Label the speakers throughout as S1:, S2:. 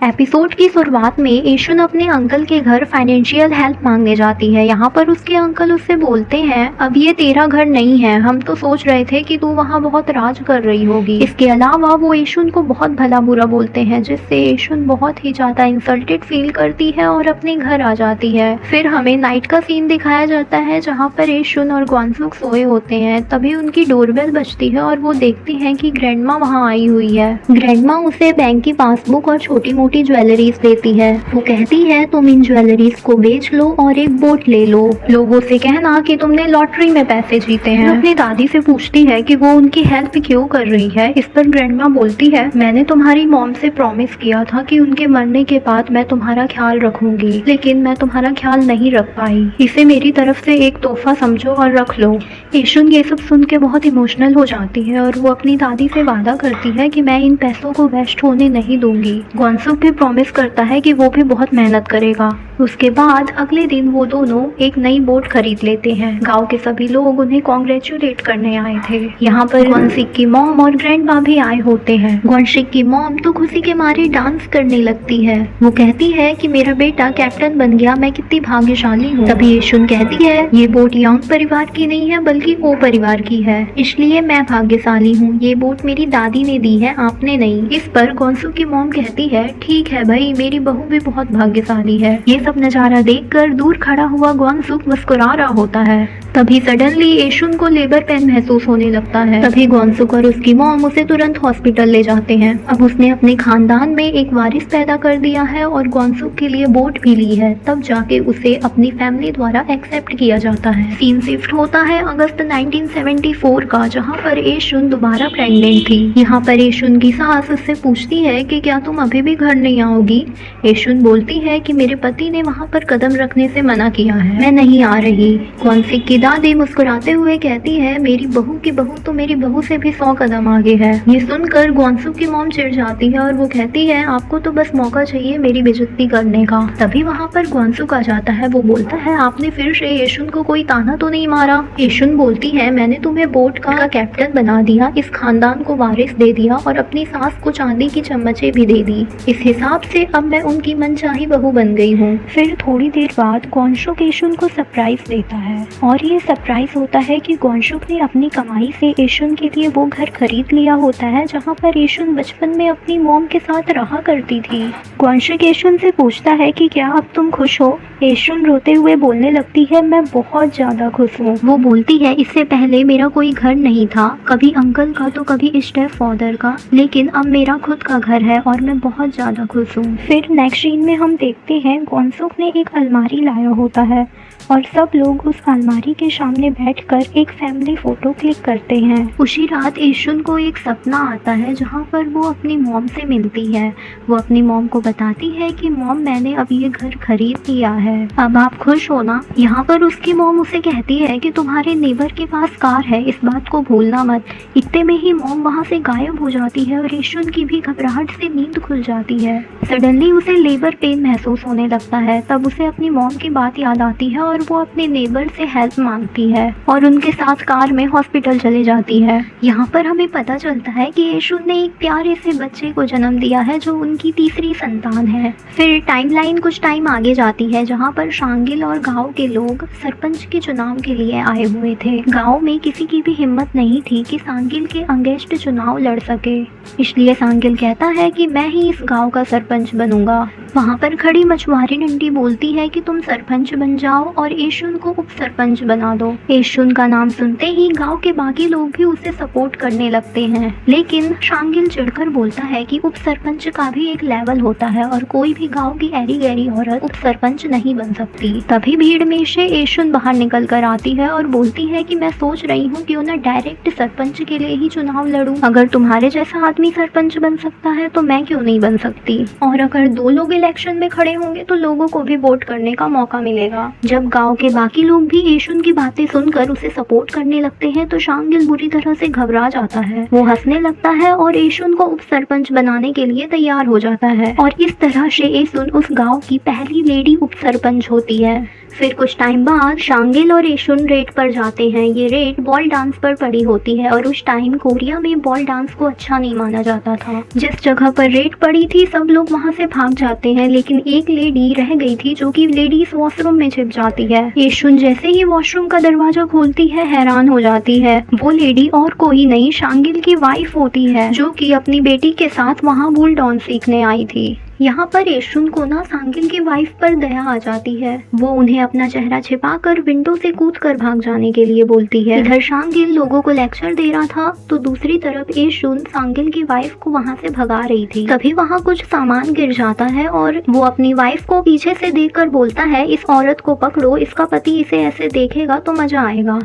S1: Episode की शुरुआत में एशुन अपने अंकल के घर फाइनेंशियल हेल्प मांगने जाती है। यहाँ पर उसके अंकल उससे बोलते हैं, अब ये तेरा घर नहीं है, हम तो सोच रहे थे कि तू वहाँ बहुत राज कर रही होगी। इसके अलावा वो एशुन को बहुत भला बुरा बोलते हैं, जिससे एशुन बहुत ही ज्यादा इंसल्टेड फील करती है और अपने घर आ जाती है। फिर हमें नाइट का सीन दिखाया जाता है जहाँ पर एशुन और ग्वानसुक सोए होते हैं। तभी उनकी डोरबेल बजती है और वो देखती हैं कि ग्रैंडमा वहाँ आई हुई है। ग्रैंडमा उसे बैंक की पासबुक और छोटी मोटी ज्वेलरीज देती है। वो कहती है, तुम इन ज्वेलरीज को बेच लो और एक बोट ले लो। लोगों से कहना कि तुमने लॉटरी में पैसे जीते हैं। अपनी दादी से पूछती है कि वो उनकी हेल्प क्यों कर रही है। इस पर ग्रैंडमा बोलती है, मैंने तुम्हारी मॉम से प्रॉमिस किया था कि उनके मरने के बाद मैं तुम्हारा ख्याल रखूंगी, लेकिन मैं तुम्हारा ख्याल नहीं रख पाई। इसे मेरी तरफ से एक तोहफा समझो और रख लो। एशुन ये सब सुन के बहुत इमोशनल हो जाती है और वो अपनी दादी से वादा करती है कि मैं इन पैसों को वेस्ट होने नहीं दूंगी। ग्वानसुक भी प्रॉमिस करता है कि वो भी बहुत मेहनत करेगा। उसके बाद अगले दिन वो दोनों एक नई बोट खरीद लेते हैं। गांव के सभी लोग उन्हें कॉन्ग्रेचुलेट करने आए थे। यहाँ पर ग्वानसिक की मॉम और ग्रैंडमा भी आए होते हैं। ग्वानसिक की मॉम तो खुशी के मारे डांस करने लगती है। वो कहती है कि मेरा बेटा कैप्टन बन गया, मैं कितनी भाग्यशाली हूँ। तभी एशुन कहती है, ये बोट यांग परिवार की नहीं है बल्कि ओ परिवार की है, इसलिए मैं भाग्यशाली हूँ। ये बोट मेरी दादी ने दी है, आपने नहीं। इस पर ग्वानसुक की मॉम कहती है, ठीक है भाई, मेरी बहू भी बहुत भाग्यशाली है। ये सब नजारा देखकर दूर खड़ा हुआ ग्वानसुक मुस्कुरा रहा होता है। तभी सडनली एशुन को लेबर पेन महसूस होने लगता है। तभी ग्वानसुक और उसकी मॉम उसे तुरंत हॉस्पिटल ले जाते हैं। अब उसने अपने खानदान में एक वारिस पैदा कर दिया है और ग्वानसुक के लिए बोट भी ली है। तब जाके उसे अपनी फैमिली द्वारा एक्सेप्ट किया जाता है। सीन शिफ्ट होता है अगस्त 1974 का, जहाँ पर एशुन दोबारा प्रेग्नेंट थी। यहाँ पर एशुन की सास उससे पूछती है कि क्या तुम अभी भी घर नहीं आओगी। एशुन बोलती है कि मेरे पति ने वहाँ पर कदम रखने से मना किया है, मैं नहीं आ रही। ग्वानसिक की दादी मुस्कुराते हुए कहती है, मेरी बहू की बहू तो मेरी बहू से भी 100 कदम आगे है। ये सुनकर ग्वानसुक की मॉम चिढ़ जाती है और वो कहती है, आपको तो बस मौका चाहिए मेरी बेइज्जती करने का। तभी वहाँ पर ग्वानसुक आ जाता है। वो बोलता है, आपने फिर से एशुन को कोई ताना तो नहीं मारा। एशुन बोलती है, मैंने तुम्हें बोट का कैप्टन बना दिया, इस खानदान को वारिस दे दिया और अपनी सास को चांदी की चम्मचें भी दे दी। इस हिसाब से अब मैं उनकी मनचाही बहू बन गई हूँ। फिर थोड़ी देर बाद ग्वानसुक एशुन को सरप्राइज देता है और ये सरप्राइज होता है कि ग्वानसुक ने अपनी कमाई से एशुन के लिए वो घर खरीद लिया होता है जहाँ पर एशुन बचपन में अपनी मॉम के साथ रहा करती थी। ग्वानसुक एशुन से पूछता है कि क्या अब तुम खुश हो। एशुन रोते हुए बोलने लगती है, मैं बहुत ज्यादा खुश हूँ। वो बोलती है, इससे पहले मेरा कोई घर नहीं था, कभी अंकल का तो कभी स्टेप फादर का, लेकिन अब मेरा खुद का घर है और मैं बहुत ज्यादा खुश हूँ। फिर नेक्स्ट सीन में हम देखते हैं ग्वानसुक ने एक अलमारी लाया होता है और सब लोग उस अलमारी के सामने बैठकर एक फैमिली फोटो क्लिक करते हैं। उसी रात एशुन को एक सपना आता है जहाँ पर वो अपनी मॉम से मिलती है। वो अपनी मॉम को बताती है कि मॉम, मैंने अब ये घर खरीद लिया है, अब आप खुश हो ना। यहाँ पर उसकी मॉम उसे कहती है कि तुम्हारे नेबर के पास कार है, इस बात को भूलना मत। इतने में ही मॉम वहाँ से गायब हो जाती है और एशुन की भी घबराहट से नींद खुल जाती है। सडनली उसे लेबर पेन महसूस होने लगता है। तब उसे अपनी मॉम की बात याद आती है और वो अपने नेबर से हेल्प मांगती है और उनके साथ कार में हॉस्पिटल चले जाती है। यहाँ पर हमें पता चलता है कि एशुन ने एक प्यारे से बच्चे को जन्म दिया है जो उनकी तीसरी संतान है। फिर टाइमलाइन कुछ टाइम आगे जाती है जहाँ पर शांगिल और गांव के लोग सरपंच के चुनाव के लिए आए हुए थे। गांव में किसी की भी हिम्मत नहीं थी कि सांगिल के अगेंस्ट चुनाव लड़ सके, इसलिए सांगिल कहता है कि मैं ही इस गांव का सरपंच बनूंगा। वहाँ पर खड़ी मछुआरी नंटी बोलती है कि तुम सरपंच बन जाओ और एशुन को उप सरपंच बना दो। एशुन का नाम सुनते ही गांव के बाकी लोग भी उसे सपोर्ट करने लगते हैं, लेकिन शांगिल चिढ़कर बोलता है कि उप सरपंच का भी एक लेवल होता है और कोई भी गांव की ऐरी गैरी औरत उप सरपंच नहीं बन सकती। तभी भीड़ में से एशुन बाहर निकल कर आती है और बोलती है कि मैं सोच रही हूँ क्यों ना डायरेक्ट सरपंच के लिए ही चुनाव लड़ूं। अगर तुम्हारे जैसा आदमी सरपंच बन सकता है तो मैं क्यों नहीं बन सकती, और अगर दो लोग इलेक्शन में खड़े होंगे तो लोगों को भी वोट करने का मौका मिलेगा। जब गांव के बाकी लोग भी एशुन की बातें सुनकर उसे सपोर्ट करने लगते हैं तो शांगिल बुरी तरह से घबरा जाता है। वो हंसने लगता है और एशुन को उप सरपंच बनाने के लिए तैयार हो जाता है और इस तरह से एशुन उस गांव की पहली लेडी उप सरपंच होती है। फिर कुछ टाइम बाद शांगिल और एशुन रेड पर जाते हैं। ये रेड बॉल डांस पर पड़ी होती है और उस टाइम कोरिया में बॉल डांस को अच्छा नहीं माना जाता था। जिस जगह पर रेड पड़ी थी सब लोग वहाँ से भाग जाते हैं, लेकिन एक लेडी रह गई थी जो कि लेडीज वॉशरूम में छिप जाती है। एशुन जैसे ही वॉशरूम का दरवाजा खोलती है हैरान हो जाती है। वो लेडी और कोई नहीं शांगिल की वाइफ होती है, जो कि अपनी बेटी के साथ वहाँ बॉल डांस सीखने आई थी। यहाँ पर एशुन को ना सांगिल की वाइफ पर दया आ जाती है। वो उन्हें अपना चेहरा छिपाकर विंडो से कूदकर भाग जाने के लिए बोलती है। इधर शांगिल लोगों को लेक्चर दे रहा था तो दूसरी तरफ एशुन सांगिल की वाइफ को वहाँ से भगा रही थी। तभी वहाँ कुछ सामान गिर जाता है और वो अपनी वाइफ को पीछे से देखकर बोलता है, इस औरत को पकड़ो, इसका पति इसे ऐसे देखेगा तो मजा आएगा।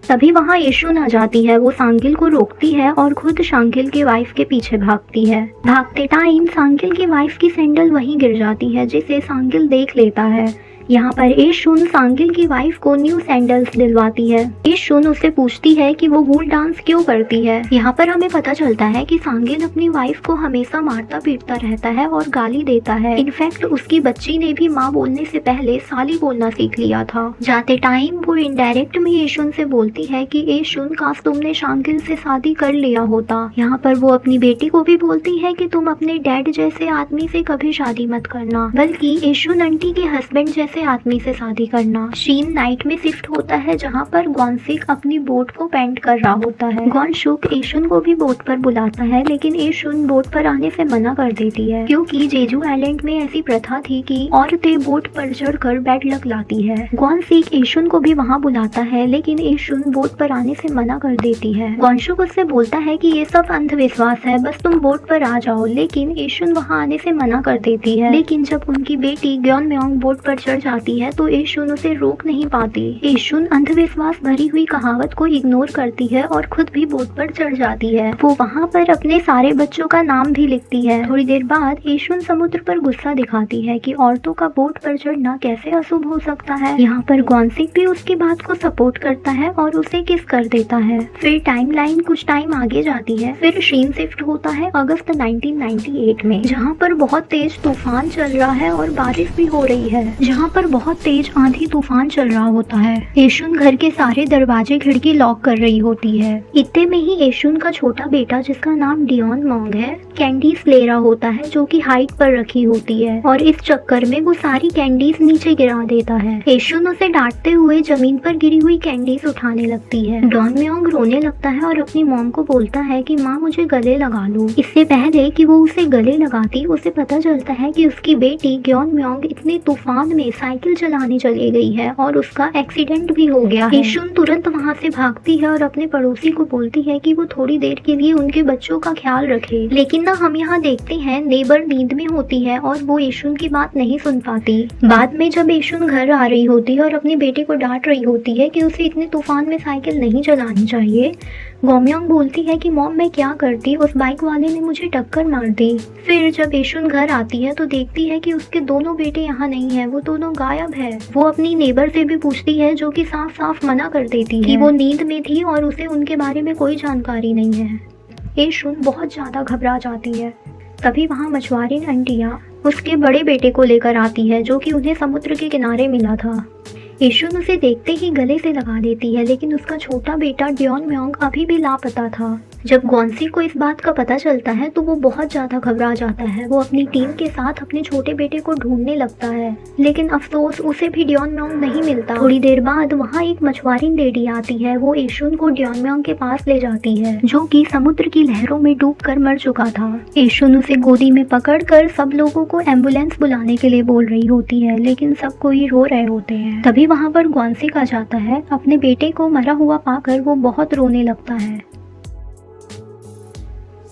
S1: तभी वहाँ एशुन आ जाती है। वो सांगिल को रोकती है और खुद सांगिल के वाइफ के पीछे भागती है। भागते टाइम सांगिल की वाइफ की सैंडल वहीं गिर जाती है, जिसे सांगिल देख लेता है। यहाँ पर एशुन सांगिल की वाइफ को न्यू सैंडल्स दिलवाती है। एशुन उससे पूछती है कि वो बॉल डांस क्यों करती है। यहाँ पर हमें पता चलता है कि सांगिल अपनी वाइफ को हमेशा मारता पीटता रहता है और गाली देता है। इनफैक्ट उसकी बच्ची ने भी माँ बोलने से पहले साली बोलना सीख लिया था। जाते टाइम वो इनडायरेक्ट में एशुन से बोलती है कि एशुन काश तुमने सांगिल से शादी कर लिया होता। यहाँ पर वो अपनी बेटी को भी बोलती है कि तुम अपने डैड जैसे आदमी से कभी शादी मत करना, बल्कि एशुन आंटी के हस्बैंड जैसे आदमी से शादी करना। शीन नाइट में शिफ्ट होता है जहाँ पर गॉनसिक अपनी बोट को पेंट कर रहा होता है। गॉनशुक एशुन को भी बोट पर बुलाता है, लेकिन एशुन बोट पर आने से मना कर देती है, क्योंकि जेजू आइलैंड में ऐसी प्रथा थी कि औरतें बोट पर चढ़कर बैड लक लाती है। गॉनसिक एशुन को भी वहाँ बुलाता है, लेकिन एशुन बोट पर आने से मना कर देती है। गॉनशुक उससे बोलता है कि ये सब अंधविश्वास है, बस तुम बोट पर आ जाओ, लेकिन एशुन वहाँ आने से मना कर देती है। लेकिन जब उनकी बेटी ग्योनम्योंग बोट पर चढ़ जाती है तो एशुन उसे रोक नहीं पाती। एशुन अंधविश्वास भरी हुई कहावत को इग्नोर करती है और खुद भी बोट पर चढ़ जाती है। वो वहाँ पर अपने सारे बच्चों का नाम भी लिखती है। थोड़ी देर बाद एशुन समुद्र पर गुस्सा दिखाती है कि औरतों का बोट पर चढ़ना कैसे अशुभ हो सकता है। यहाँ पर गॉनसिक भी उसकी बात को सपोर्ट करता है और उसे किस कर देता है। फिर टाइमलाइन कुछ टाइम आगे जाती है। फिर शीन शिफ्ट होता है अगस्त 1998 में, जहाँ पर बहुत तेज तूफान चल रहा है और बारिश भी हो रही है, जहाँ पर बहुत तेज आंधी तूफान चल रहा होता है। एशुन घर के सारे दरवाजे खिड़की लॉक कर रही होती है। इतने में ही एशुन का छोटा बेटा, जिसका नाम डियोन मोंग है, कैंडीज ले रहा होता है जो कि हाइट पर रखी होती है, और इस चक्कर में वो सारी कैंडीज नीचे गिरा देता है। एशुन उसे डांटते हुए जमीन पर गिरी हुई कैंडीज उठाने लगती है। डॉनम्योंग रोने लगता है और अपनी मॉम को बोलता है कि माँ मुझे गले लगा लो। इससे पहले कि वो उसे गले लगाती, उसे पता चलता है कि उसकी बेटी ग्योनम्योंग इतने तूफान में साइकिल चलाने चली गई है और उसका एक्सीडेंट भी हो गया है। एशुन तुरंत वहाँ से भागती है और अपने पड़ोसी को बोलती है कि वो थोड़ी देर के लिए उनके बच्चों का ख्याल रखे। लेकिन ना हम यहाँ देखते हैं नेबर नींद में होती है और वो एशुन की बात नहीं सुन पाती। बाद में जब एशुन घर आ रही होती है और अपनी बेटी को डांट रही होती है कि उसे इतने तूफान में साइकिल नहीं चलानी चाहिए, गोम्योंग बोलती है कि मॉम मैं क्या करती, उस बाइक वाले ने मुझे टक्कर मार दी। फिर जब एशुन घर आती है तो देखती है कि उसके दोनों बेटे यहाँ नहीं है, वो दोनों गायब है। वो अपनी नेबर से भी पूछती है, जो कि साफ साफ मना कर देती है कि वो नींद में थी और उसे उनके बारे में कोई जानकारी नहीं है। एशुन बहुत ज्यादा घबरा जाती है। तभी वहाँ मछुआरी आंटियाँ उसके बड़े बेटे को लेकर आती है, जो कि उन्हें समुद्र के किनारे मिला था। एशुन उसे देखते ही गले से लगा देती है, लेकिन उसका छोटा बेटा डियोनम्योंग अभी भी लापता था। जब गॉन्सी को इस बात का पता चलता है तो वो बहुत ज़्यादा घबरा जाता है। वो अपनी टीम के साथ अपने छोटे बेटे को ढूंढने लगता है, लेकिन अफसोस उसे भी डियोनम्योंग नहीं मिलता। थोड़ी देर बाद वहाँ एक मछुआरी लेडी आती है। वो एशुन को डियोनम्योंग के पास ले जाती है, जो कि समुद्र की लहरों में डूबकर मर चुका था। एशुन उसे गोदी में पकड़कर सब लोगों को एम्बुलेंस बुलाने के लिए बोल रही होती है, लेकिन सब कोई रो रहे होते हैं। तभी वहाँ पर गॉन्सिक आ जाता है। अपने बेटे को मरा हुआ पाकर वो बहुत रोने लगता है।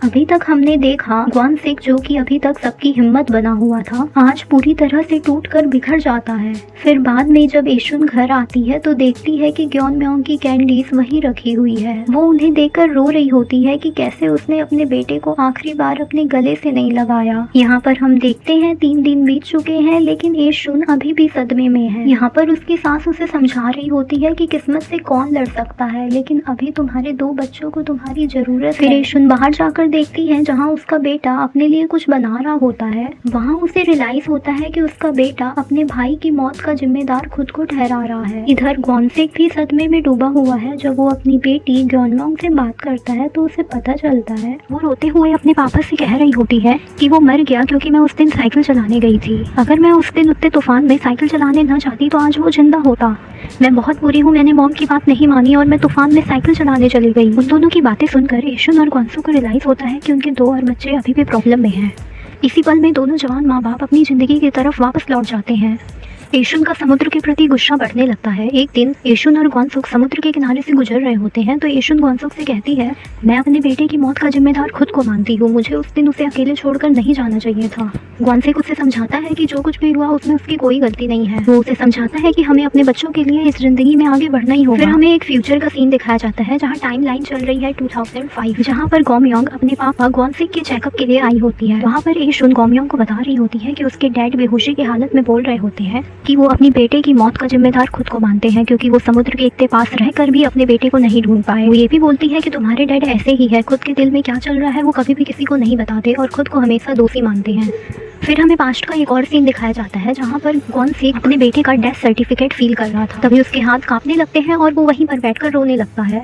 S1: अभी तक हमने देखा गॉन्सिक, जो कि अभी तक सबकी हिम्मत बना हुआ था, आज पूरी तरह से टूटकर बिखर जाता है। फिर बाद में जब एशुन घर आती है तो देखती है कि ग्योनम्योंग की कैंडीज वहीं रखी हुई है। वो उन्हें देखकर रो रही होती है कि कैसे उसने अपने बेटे को आखिरी बार अपने गले से नहीं लगाया। यहाँ पर हम देखते हैं 3 दिन बीत चुके हैं, लेकिन एशुन अभी भी सदमे में है। यहाँ पर उसकी सास उसे समझा रही होती है कि किस्मत से कौन लड़ सकता है, लेकिन अभी तुम्हारे 2 बच्चों को तुम्हारी जरूरत है। फिर एशुन बाहर जाकर देखती है जहाँ उसका बेटा अपने लिए कुछ बना रहा होता है। वहाँ उसे रियलाइज होता है कि उसका बेटा अपने भाई की मौत का जिम्मेदार खुद को ठहरा रहा है। इधर गॉन्सेक भी सदमे में डूबा हुआ है। जब वो अपनी बेटी ग्योनलोंग से बात करता है तो उसे पता चलता है, वो रोते हुए अपने पापा से कह रही होती है कि वो मर गया क्योंकि मैं उस दिन साइकिल चलाने गई थी। अगर मैं उस दिन उतने तूफान में साइकिल चलाने न जाती तो आज वो जिंदा होता। मैं बहुत बुरी हूँ, मैंने मॉम की बात नहीं मानी और मैं तूफान में साइकिल चलाने चली गई। उन दोनों की बातें सुनकर येशुन और ग्वांसू को रियलाइज होता है कि उनके 2 और बच्चे अभी भी प्रॉब्लम में हैं। इसी पल में दोनों जवान माँ बाप अपनी ज़िंदगी की तरफ वापस लौट जाते हैं। येशुन का समुद्र के प्रति गुस्सा बढ़ने लगता है। एक दिन येशुन और ग्वांसुक समुद्र के किनारे से गुजर रहे होते हैं तो येशुन ग्वांसुक से कहती है, मैं अपने बेटे की मौत का जिम्मेदार खुद को मानती हूँ, मुझे उस दिन उसे अकेले छोड़कर नहीं जाना चाहिए था। ग्वांसेक उसे समझाता है कि जो कुछ भी हुआ उसमें उसकी कोई गलती नहीं है। वो उसे समझाता है कि हमें अपने बच्चों के लिए इस जिंदगी में आगे बढ़ना ही होगा। फिर हमें एक फ्यूचर का सीन दिखाया जाता है जहाँ टाइम लाइन चल रही है 2005, जहाँ पर गॉमयोंग अपने पापा ग्वांसेक के चेकअप के लिए आई होती है। वहाँ पर येशुन गॉमयोंग को बता रही होती है कि उसके डैड बेहोशी की हालत में बोल रहे होते हैं कि वो अपनी बेटे की मौत का जिम्मेदार खुद को मानते हैं क्योंकि वो समुद्र के इतने पास रहकर भी अपने बेटे को नहीं ढूंढ पाए। वो ये भी बोलती है कि तुम्हारे डैड ऐसे ही है, खुद के दिल में क्या चल रहा है वो कभी भी किसी को नहीं बताते और खुद को हमेशा दोषी मानते हैं। फिर हमें पास्ट का एक और सीन दिखाया जाता है जहाँ पर गॉन्सेक अपने बेटे का डेथ सर्टिफिकेट फील कर रहा था। तभी उसके हाथ कांपने लगते हैं और वो वहीं पर बैठकर रोने लगता है।